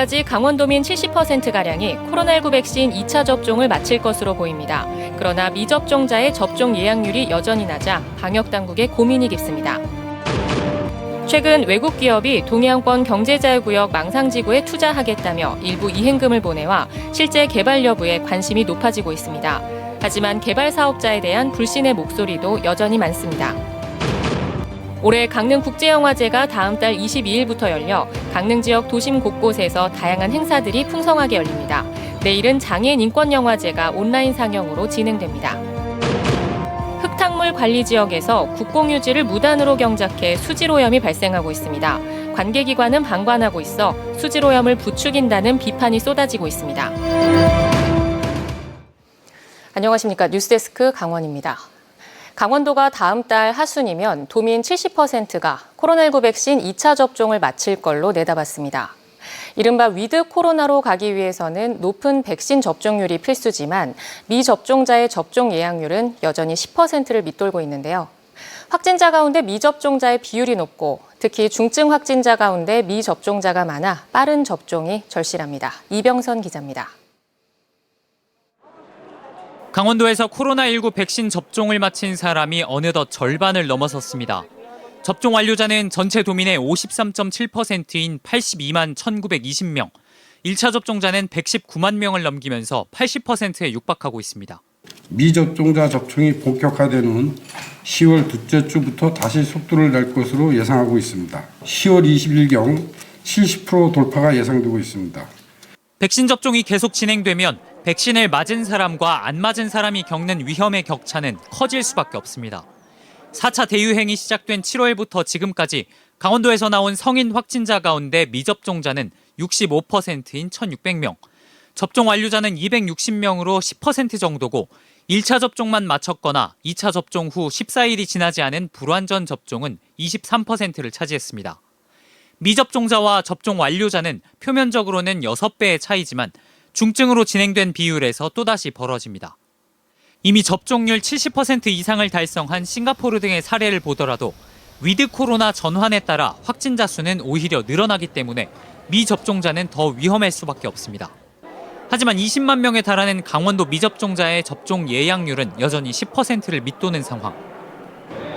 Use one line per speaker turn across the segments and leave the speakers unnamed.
내일까지 강원도민 70%가량이 코로나19 백신 2차 접종을 마칠 것으로 보입니다. 그러나 미접종자의 접종 예약률이 여전히 낮아 방역당국의 고민이 깊습니다. 최근 외국 기업이 동해안권 경제자유구역 망상지구에 투자하겠다며 일부 이행금을 보내와 실제 개발 여부에 관심이 높아지고 있습니다. 하지만 개발 사업자에 대한 불신의 목소리도 여전히 많습니다. 올해 강릉국제영화제가 다음 달 22일부터 열려 강릉 지역 도심 곳곳에서 다양한 행사들이 풍성하게 열립니다. 내일은 장애인 인권영화제가 온라인 상영으로 진행됩니다. 흙탕물 관리 지역에서 국공유지를 무단으로 경작해 수질오염이 발생하고 있습니다. 관계기관은 방관하고 있어 수질오염을 부추긴다는 비판이 쏟아지고 있습니다. 안녕하십니까. 뉴스데스크 강원입니다. 강원도가 다음 달 하순이면 도민 70%가 코로나19 백신 2차 접종을 마칠 걸로 내다봤습니다. 이른바 위드 코로나로 가기 위해서는 높은 백신 접종률이 필수지만 미접종자의 접종 예약률은 여전히 10%를 밑돌고 있는데요. 확진자 가운데 미접종자의 비율이 높고 특히 중증 확진자 가운데 미접종자가 많아 빠른 접종이 절실합니다. 이병선 기자입니다.
강원도에서 코로나19 백신 접종을 마친 사람이 어느덧 절반을 넘어섰습니다. 접종 완료자는 전체 도민의 53.7%인 82만 1,920명, 1차 접종자는 119만 명을 넘기면서 80%에 육박하고 있습니다.
미접종자 접종이 본격화되는 10월 둘째 주부터 다시 속도를 낼 것으로 예상하고 있습니다. 10월 20일경 70% 돌파가 예상되고 있습니다.
백신 접종이 계속 진행되면 백신을 맞은 사람과 안 맞은 사람이 겪는 위험의 격차는 커질 수밖에 없습니다. 4차 대유행이 시작된 7월부터 지금까지 강원도에서 나온 성인 확진자 가운데 미접종자는 65%인 1,600명, 접종 완료자는 260명으로 10% 정도고 1차 접종만 마쳤거나 2차 접종 후 14일이 지나지 않은 불완전 접종은 23%를 차지했습니다. 미접종자와 접종 완료자는 표면적으로는 6배의 차이지만 중증으로 진행된 비율에서 또다시 벌어집니다. 이미 접종률 70% 이상을 달성한 싱가포르 등의 사례를 보더라도 위드 코로나 전환에 따라 확진자 수는 오히려 늘어나기 때문에 미접종자는 더 위험할 수밖에 없습니다. 하지만 20만 명에 달하는 강원도 미접종자의 접종 예약률은 여전히 10%를 밑도는 상황.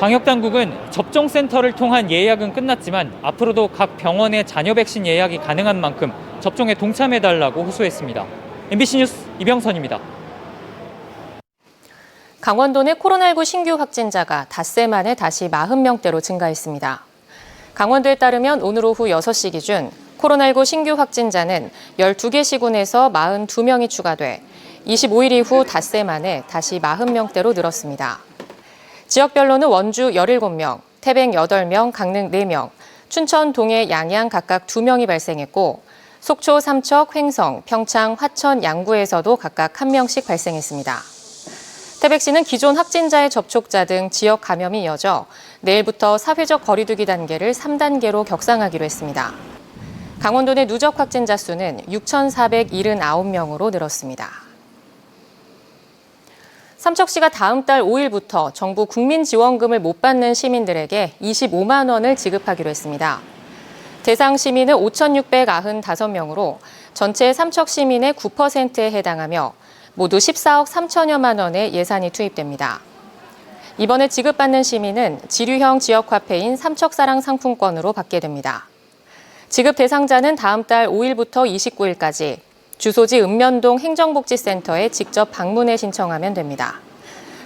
방역당국은 접종센터를 통한 예약은 끝났지만 앞으로도 각 병원의 잔여 백신 예약이 가능한 만큼 접종에 동참해달라고 호소했습니다. MBC 뉴스 이병선입니다.
강원도 내 코로나19 신규 확진자가 닷새 만에 다시 40명대로 증가했습니다. 강원도에 따르면 오늘 오후 6시 기준 코로나19 신규 확진자는 12개 시군에서 42명이 추가돼 25일 이후 닷새 만에 다시 40명대로 늘었습니다. 지역별로는 원주 17명, 태백 8명, 강릉 4명, 춘천, 동해, 양양 각각 2명이 발생했고 속초, 삼척, 횡성, 평창, 화천, 양구에서도 각각 1명씩 발생했습니다. 태백시는 기존 확진자의 접촉자 등 지역 감염이 이어져 내일부터 사회적 거리두기 단계를 3단계로 격상하기로 했습니다. 강원도 내 누적 확진자 수는 6,479명으로 늘었습니다. 삼척시가 다음 달 5일부터 정부 국민지원금을 못 받는 시민들에게 25만 원을 지급하기로 했습니다. 대상 시민은 5,695명으로 전체 삼척 시민의 9%에 해당하며 모두 14억 3천여만 원의 예산이 투입됩니다. 이번에 지급받는 시민은 지류형 지역화폐인 삼척사랑 상품권으로 받게 됩니다. 지급 대상자는 다음 달 5일부터 29일까지 주소지 읍면동 행정복지센터에 직접 방문해 신청하면 됩니다.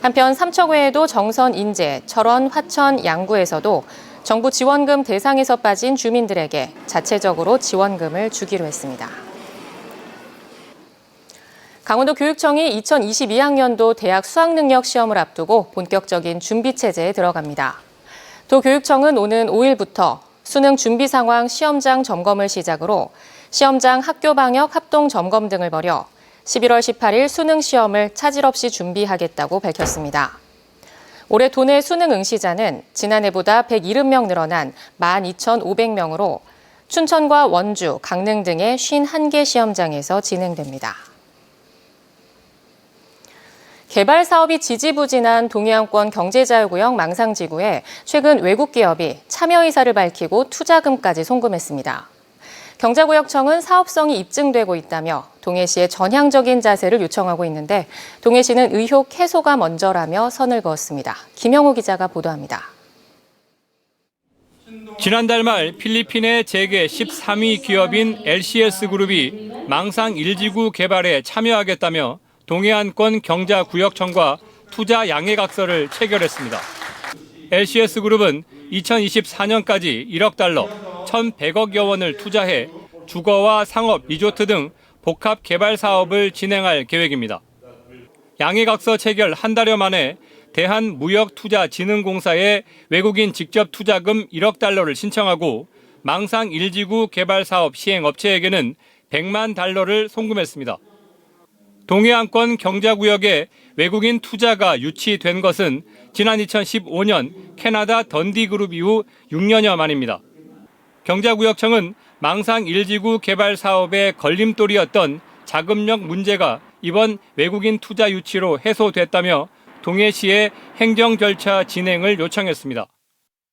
한편 삼척 외에도 정선, 인제, 철원, 화천, 양구에서도 정부 지원금 대상에서 빠진 주민들에게 자체적으로 지원금을 주기로 했습니다. 강원도 교육청이 2022학년도 대학 수학능력 시험을 앞두고 본격적인 준비체제에 들어갑니다. 도교육청은 오는 5일부터 수능 준비 상황 시험장 점검을 시작으로 시험장 학교 방역 합동 점검 등을 벌여 11월 18일 수능 시험을 차질 없이 준비하겠다고 밝혔습니다. 올해 도내 수능 응시자는 지난해보다 170명 늘어난 12,500명으로 춘천과 원주, 강릉 등의 51개 시험장에서 진행됩니다. 개발 사업이 지지부진한 동해안권 경제자유구역 망상지구에 최근 외국 기업이 참여 의사를 밝히고 투자금까지 송금했습니다. 경자구역청은 사업성이 입증되고 있다며 동해시의 전향적인 자세를 요청하고 있는데 동해시는 의혹 해소가 먼저라며 선을 그었습니다. 김영호 기자가 보도합니다.
지난달 말 필리핀의 재계 13위 기업인 LCS그룹이 망상 1지구 개발에 참여하겠다며 동해안권 경자구역청과 투자 양해각서를 체결했습니다. LCS그룹은 2024년까지 1억 달러, 1,100억여 원을 투자해 주거와 상업, 리조트 등 복합 개발 사업을 진행할 계획입니다. 양해각서 체결 한 달여 만에 대한무역투자진흥공사에 외국인 직접 투자금 1억 달러를 신청하고 망상 1지구 개발 사업 시행 업체에게는 100만 달러를 송금했습니다. 동해안권 경자구역에 외국인 투자가 유치된 것은 지난 2015년 캐나다 던디그룹 이후 6년여 만입니다. 경자구역청은 망상 1지구 개발 사업의 걸림돌이었던 자금력 문제가 이번 외국인 투자 유치로 해소됐다며 동해시의 행정 절차 진행을 요청했습니다.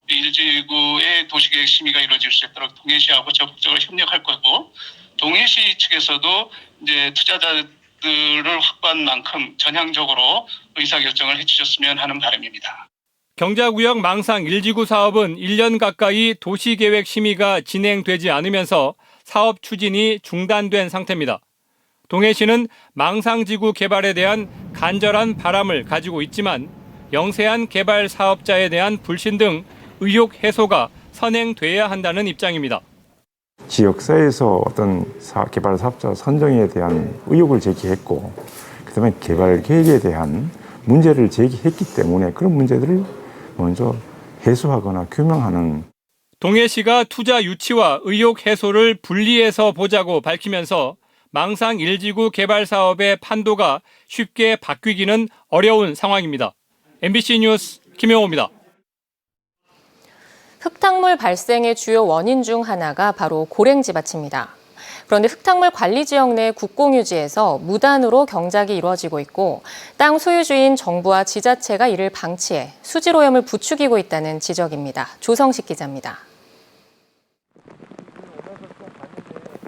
1지구의 도시계획 심의가 이루어질 수 있도록 동해시하고 적극적으로 협력할 거고 동해시 측에서도 이제 투자자들을 확보한 만큼 전향적으로 의사결정을 해주셨으면 하는 바람입니다.
경자구역 망상 1지구 사업은 1년 가까이 도시계획 심의가 진행되지 않으면서 사업 추진이 중단된 상태입니다. 동해시는 망상지구 개발에 대한 간절한 바람을 가지고 있지만 영세한 개발 사업자에 대한 불신 등 의혹 해소가 선행돼야 한다는 입장입니다.
지역사회에서 어떤 개발 사업자 선정에 대한 의혹을 제기했고 그다음에 개발 계획에 대한 문제를 제기했기 때문에 그런 문제들을 먼저 해소하거나 규명하는.
동해시가 투자 유치와 의혹 해소를 분리해서 보자고 밝히면서 망상 1지구 개발 사업의 판도가 쉽게 바뀌기는 어려운 상황입니다. MBC 뉴스 김영호입니다.
흙탕물 발생의 주요 원인 중 하나가 바로 고랭지밭입니다. 그런데 흙탕물 관리 지역 내 국공유지에서 무단으로 경작이 이루어지고 있고 땅 소유주인 정부와 지자체가 이를 방치해 수질 오염을 부추기고 있다는 지적입니다. 조성식 기자입니다.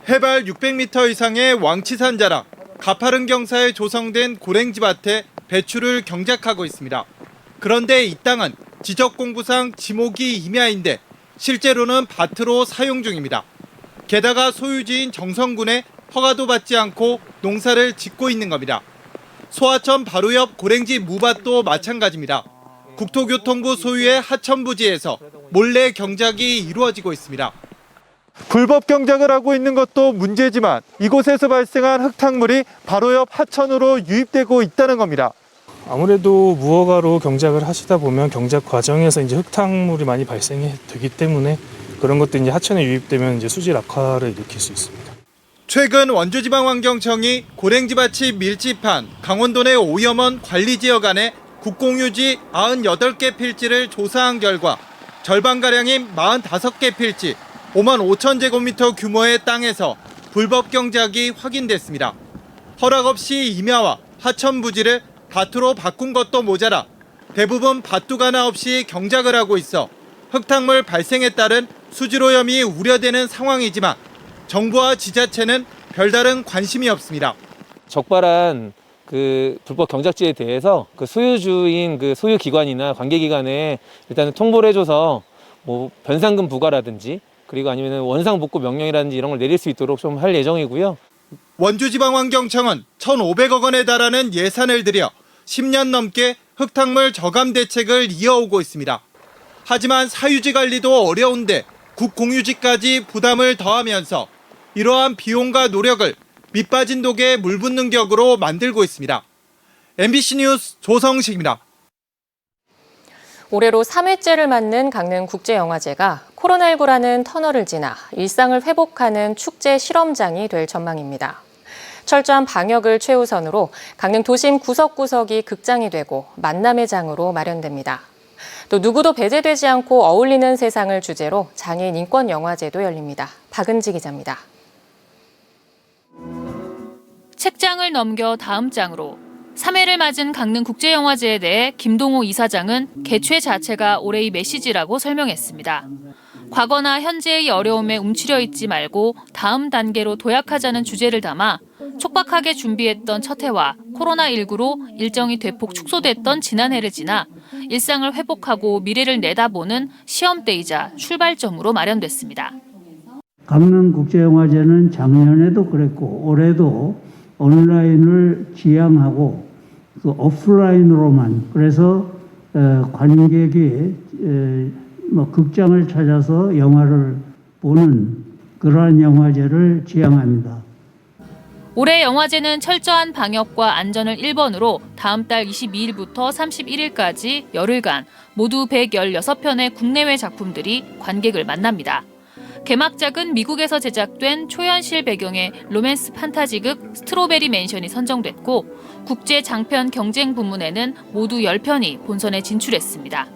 해발 600m 이상의 왕치산 자락, 가파른 경사에 조성된 고랭지밭에 배추를 경작하고 있습니다. 그런데 이 땅은 지적공부상 지목이 임야인데 실제로는 밭으로 사용 중입니다. 게다가 소유지인 정성군의 허가도 받지 않고 농사를 짓고 있는 겁니다. 소하천 바로 옆 고랭지 무밭도 마찬가지입니다. 국토교통부 소유의 하천부지에서 몰래 경작이 이루어지고 있습니다. 불법 경작을 하고 있는 것도 문제지만 이곳에서 발생한 흙탕물이 바로 옆 하천으로 유입되고 있다는 겁니다.
아무래도 무허가로 경작을 하시다 보면 경작 과정에서 이제 흙탕물이 많이 발생이 되기 때문에 그런 것도 이제 하천에 유입되면 이제 수질 악화를 일으킬 수 있습니다.
최근 원주지방환경청이 고랭지밭이 밀집한 강원도 내 오염원 관리지역 안에 국공유지 98개 필지를 조사한 결과 절반가량인 45개 필지 5만 5천 제곱미터 규모의 땅에서 불법 경작이 확인됐습니다. 허락 없이 임야와 하천 부지를 밭으로 바꾼 것도 모자라 대부분 밭두가 하나 없이 경작을 하고 있어 흙탕물 발생에 따른 수질오염이 우려되는 상황이지만 정부와 지자체는 별다른 관심이 없습니다.
적발한 불법 경작지에 대해서 소유주인 소유기관이나 관계기관에 일단 통보를 해줘서 변상금 부과라든지 그리고 아니면 원상복구 명령이라든지 이런 걸 내릴 수 있도록 좀 할 예정이고요.
원주지방환경청은 1,500억 원에 달하는 예산을 들여 10년 넘게 흙탕물 저감 대책을 이어오고 있습니다. 하지만 사유지 관리도 어려운데 국공유지까지 부담을 더하면서 이러한 비용과 노력을 밑빠진 독에 물 붓는 격으로 만들고 있습니다. MBC 뉴스 조성식입니다.
올해로 3회째를 맞는 강릉국제영화제가 코로나19라는 터널을 지나 일상을 회복하는 축제 실험장이 될 전망입니다. 철저한 방역을 최우선으로 강릉 도심 구석구석이 극장이 되고 만남의 장으로 마련됩니다. 또 누구도 배제되지 않고 어울리는 세상을 주제로 장애인 인권 영화제도 열립니다. 박은지 기자입니다.
책장을 넘겨 다음 장으로 3회를 맞은 강릉국제영화제에 대해 김동호 이사장은 개최 자체가 올해의 메시지라고 설명했습니다. 과거나 현재의 어려움에 움츠려 있지 말고 다음 단계로 도약하자는 주제를 담아 촉박하게 준비했던 첫 해와 코로나19로 일정이 대폭 축소됐던 지난해를 지나 일상을 회복하고 미래를 내다보는 시험대이자 출발점으로 마련됐습니다.
강릉국제영화제는 작년에도 그랬고 올해도 온라인을 지향하고 그 오프라인으로만 그래서 관객이 극장을 찾아서 영화를 보는 그러한 영화제를 지향합니다.
올해 영화제는 철저한 방역과 안전을 1번으로 다음 달 22일부터 31일까지 열흘간 모두 116편의 국내외 작품들이 관객을 만납니다. 개막작은 미국에서 제작된 초현실 배경의 로맨스 판타지극 스트로베리 맨션이 선정됐고 국제 장편 경쟁 부문에는 모두 10편이 본선에 진출했습니다.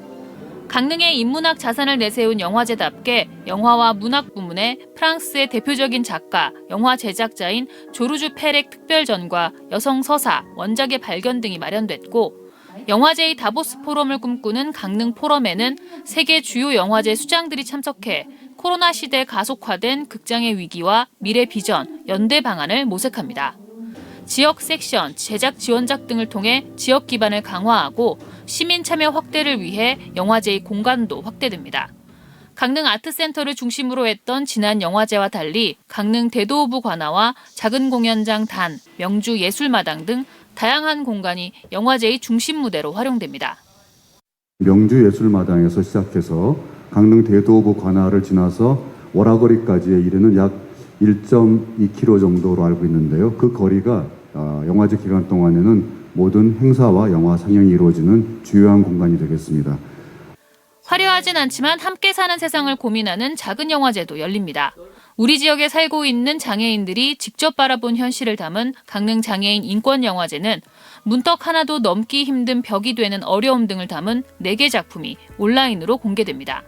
강릉의 인문학 자산을 내세운 영화제답게 영화와 문학 부문에 프랑스의 대표적인 작가, 영화 제작자인 조르주 페렉 특별전과 여성 서사, 원작의 발견 등이 마련됐고 영화제의 다보스 포럼을 꿈꾸는 강릉 포럼에는 세계 주요 영화제 수장들이 참석해 코로나 시대 가속화된 극장의 위기와 미래 비전, 연대 방안을 모색합니다. 지역 섹션, 제작 지원작 등을 통해 지역 기반을 강화하고 시민 참여 확대를 위해 영화제의 공간도 확대됩니다. 강릉 아트센터를 중심으로 했던 지난 영화제와 달리 강릉 대도호부 관아와 작은 공연장 단, 명주 예술마당 등 다양한 공간이 영화제의 중심 무대로 활용됩니다.
명주 예술마당에서 시작해서 강릉 대도호부 관아를 지나서 월화거리까지에 이르는 약 1.2km 정도로 알고 있는데요. 그 거리가 영화제 기간 동안에는 모든 행사와 영화 상영이 이루어지는 주요한 공간이 되겠습니다.
화려하진 않지만 함께 사는 세상을 고민하는 작은 영화제도 열립니다. 우리 지역에 살고 있는 장애인들이 직접 바라본 현실을 담은 강릉 장애인 인권영화제는 문턱 하나도 넘기 힘든 벽이 되는 어려움 등을 담은 4개 작품이 온라인으로 공개됩니다.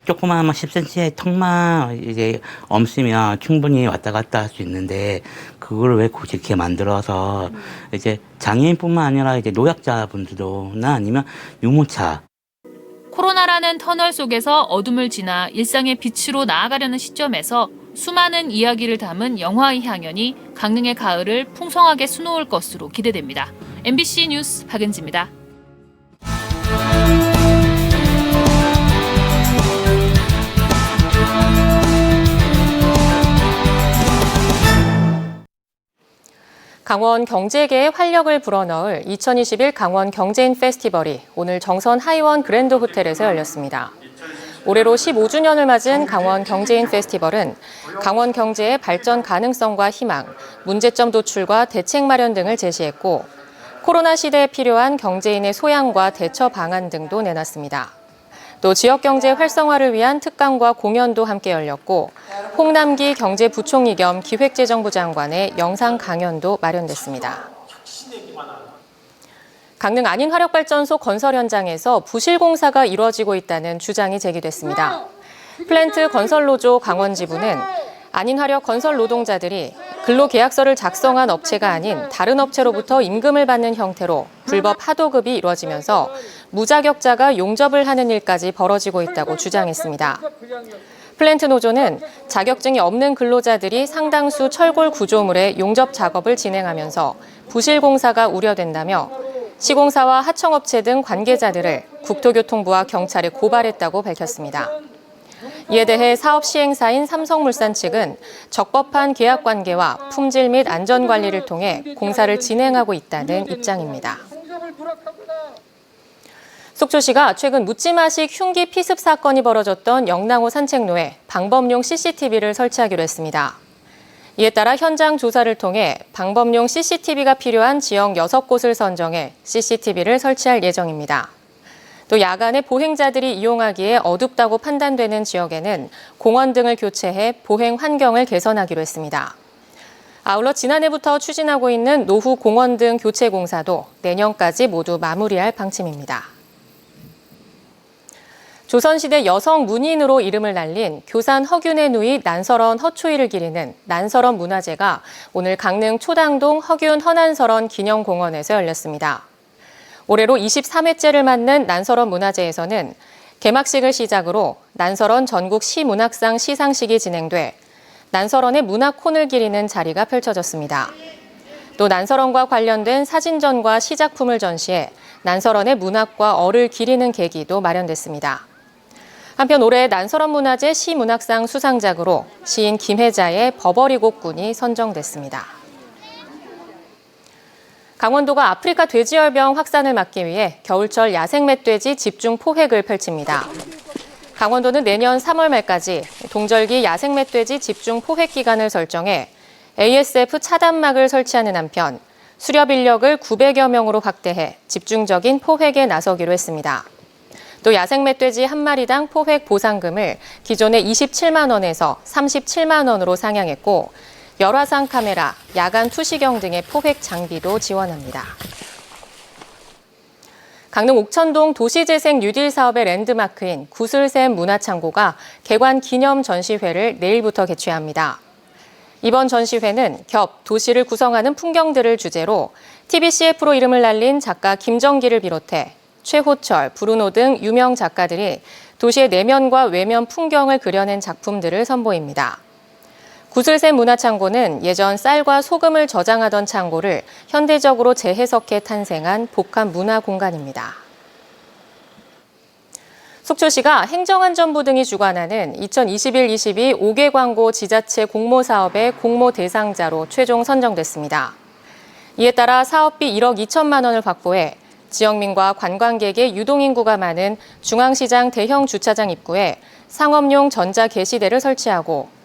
조그마한 10cm의 턱만 이제 엄쓰면 충분히 왔다 갔다 할 수 있는데 그걸 왜 굳이 이렇게 만들어서 이제 장애인뿐만 아니라 이제 노약자분들도나 아니면 유모차.
코로나라는 터널 속에서 어둠을 지나 일상의 빛으로 나아가려는 시점에서 수많은 이야기를 담은 영화의 향연이 강릉의 가을을 풍성하게 수놓을 것으로 기대됩니다. MBC 뉴스 박은지입니다.
강원 경제계에 활력을 불어넣을 2021 강원 경제인 페스티벌이 오늘 정선 하이원 그랜드 호텔에서 열렸습니다. 올해로 15주년을 맞은 강원 경제인 페스티벌은 강원 경제의 발전 가능성과 희망, 문제점 도출과 대책 마련 등을 제시했고 코로나 시대에 필요한 경제인의 소양과 대처 방안 등도 내놨습니다. 또 지역경제 활성화를 위한 특강과 공연도 함께 열렸고 홍남기 경제부총리 겸 기획재정부 장관의 영상 강연도 마련됐습니다. 강릉 안인화력발전소 건설 현장에서 부실 공사가 이루어지고 있다는 주장이 제기됐습니다. 플랜트 건설노조 강원지부는 안인화력 건설 노동자들이 근로계약서를 작성한 업체가 아닌 다른 업체로부터 임금을 받는 형태로 불법 하도급이 이루어지면서 무자격자가 용접을 하는 일까지 벌어지고 있다고 주장했습니다. 플랜트 노조는 자격증이 없는 근로자들이 상당수 철골 구조물의 용접 작업을 진행하면서 부실 공사가 우려된다며 시공사와 하청업체 등 관계자들을 국토교통부와 경찰에 고발했다고 밝혔습니다. 이에 대해 사업 시행사인 삼성물산 측은 적법한 계약 관계와 품질 및 안전 관리를 통해 공사를 진행하고 있다는 입장입니다. 속초시가 최근 묻지마식 흉기 피습 사건이 벌어졌던 영랑호 산책로에 방범용 CCTV를 설치하기로 했습니다. 이에 따라 현장 조사를 통해 방범용 CCTV가 필요한 지역 6곳을 선정해 CCTV를 설치할 예정입니다. 또 야간에 보행자들이 이용하기에 어둡다고 판단되는 지역에는 공원 등을 교체해 보행 환경을 개선하기로 했습니다. 아울러 지난해부터 추진하고 있는 노후 공원 등 교체 공사도 내년까지 모두 마무리할 방침입니다. 조선시대 여성 문인으로 이름을 날린 교산 허균의 누이 난설원 허초이를 기리는 난설원 문화제가 오늘 강릉 초당동 허균 허난설원 기념공원에서 열렸습니다. 올해로 23회째를 맞는 난설원 문화제에서는 개막식을 시작으로 난설원 전국 시문학상 시상식이 진행돼 난설원의 문학혼을 기리는 자리가 펼쳐졌습니다. 또 난설원과 관련된 사진전과 시작품을 전시해 난설원의 문학과 어를 기리는 계기도 마련됐습니다. 한편 올해 난설원 문화재 시문학상 수상작으로 시인 김혜자의 버버리곡군이 선정됐습니다. 강원도가 아프리카 돼지열병 확산을 막기 위해 겨울철 야생 멧돼지 집중 포획을 펼칩니다. 강원도는 내년 3월 말까지 동절기 야생 멧돼지 집중 포획 기간을 설정해 ASF 차단막을 설치하는 한편 수렵 인력을 900여 명으로 확대해 집중적인 포획에 나서기로 했습니다. 또 야생 멧돼지 한 마리당 포획 보상금을 기존의 27만 원에서 37만 원으로 상향했고 열화상 카메라, 야간 투시경 등의 포획 장비도 지원합니다. 강릉 옥천동 도시재생 뉴딜 사업의 랜드마크인 구슬샘 문화창고가 개관 기념 전시회를 내일부터 개최합니다. 이번 전시회는 겹 도시를 구성하는 풍경들을 주제로 TBCF로 이름을 날린 작가 김정기를 비롯해 최호철, 브루노 등 유명 작가들이 도시의 내면과 외면 풍경을 그려낸 작품들을 선보입니다. 구슬샘 문화창고는 예전 쌀과 소금을 저장하던 창고를 현대적으로 재해석해 탄생한 복합 문화 공간입니다. 속초시가 행정안전부 등이 주관하는 2021-22 5개 광고 지자체 공모 사업의 공모 대상자로 최종 선정됐습니다. 이에 따라 사업비 1억 2천만 원을 확보해 지역민과 관광객의 유동인구가 많은 중앙시장 대형 주차장 입구에 상업용 전자 게시대를 설치하고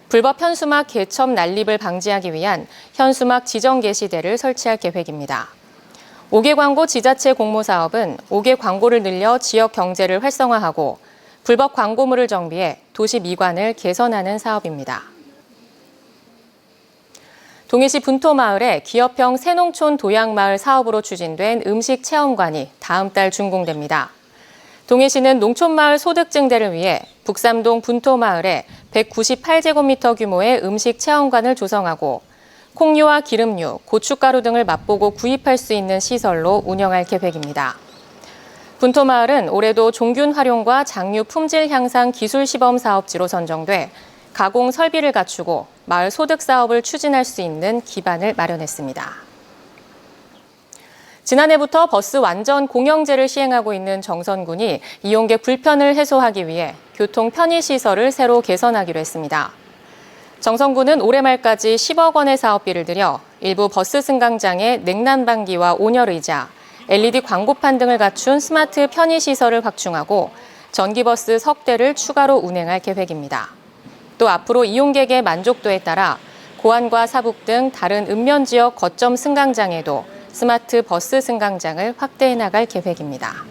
불법 현수막 개첩 난립을 방지하기 위한 현수막 지정 게시대를 설치할 계획입니다. 5개 광고 지자체 공모 사업은 5개 광고를 늘려 지역 경제를 활성화하고 불법 광고물을 정비해 도시 미관을 개선하는 사업입니다. 동해시 분토마을에 기업형 새농촌 도약마을 사업으로 추진된 음식 체험관이 다음 달 준공됩니다. 동해시는 농촌마을 소득 증대를 위해 북삼동 분토마을에 198제곱미터 규모의 음식 체험관을 조성하고 콩류와 기름류, 고춧가루 등을 맛보고 구입할 수 있는 시설로 운영할 계획입니다. 분토마을은 올해도 종균 활용과 장류 품질 향상 기술 시범 사업지로 선정돼 가공 설비를 갖추고 마을 소득 사업을 추진할 수 있는 기반을 마련했습니다. 지난해부터 버스 완전 공영제를 시행하고 있는 정선군이 이용객 불편을 해소하기 위해 교통 편의시설을 새로 개선하기로 했습니다. 정선군은 올해 말까지 10억 원의 사업비를 들여 일부 버스 승강장에 냉난방기와 온열의자, LED 광고판 등을 갖춘 스마트 편의시설을 확충하고 전기버스 석 대를 추가로 운행할 계획입니다. 또 앞으로 이용객의 만족도에 따라 고안과 사북 등 다른 읍면지역 거점 승강장에도 스마트 버스 승강장을 확대해 나갈 계획입니다.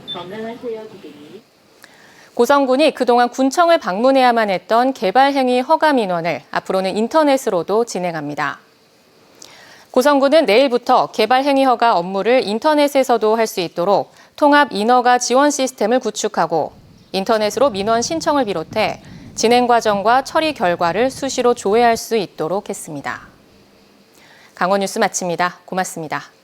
고성군이 그동안 군청을 방문해야만 했던 개발행위 허가 민원을 앞으로는 인터넷으로도 진행합니다. 고성군은 내일부터 개발행위 허가 업무를 인터넷에서도 할 수 있도록 통합 인허가 지원 시스템을 구축하고 인터넷으로 민원 신청을 비롯해 진행 과정과 처리 결과를 수시로 조회할 수 있도록 했습니다. 강원 뉴스 마칩니다. 고맙습니다.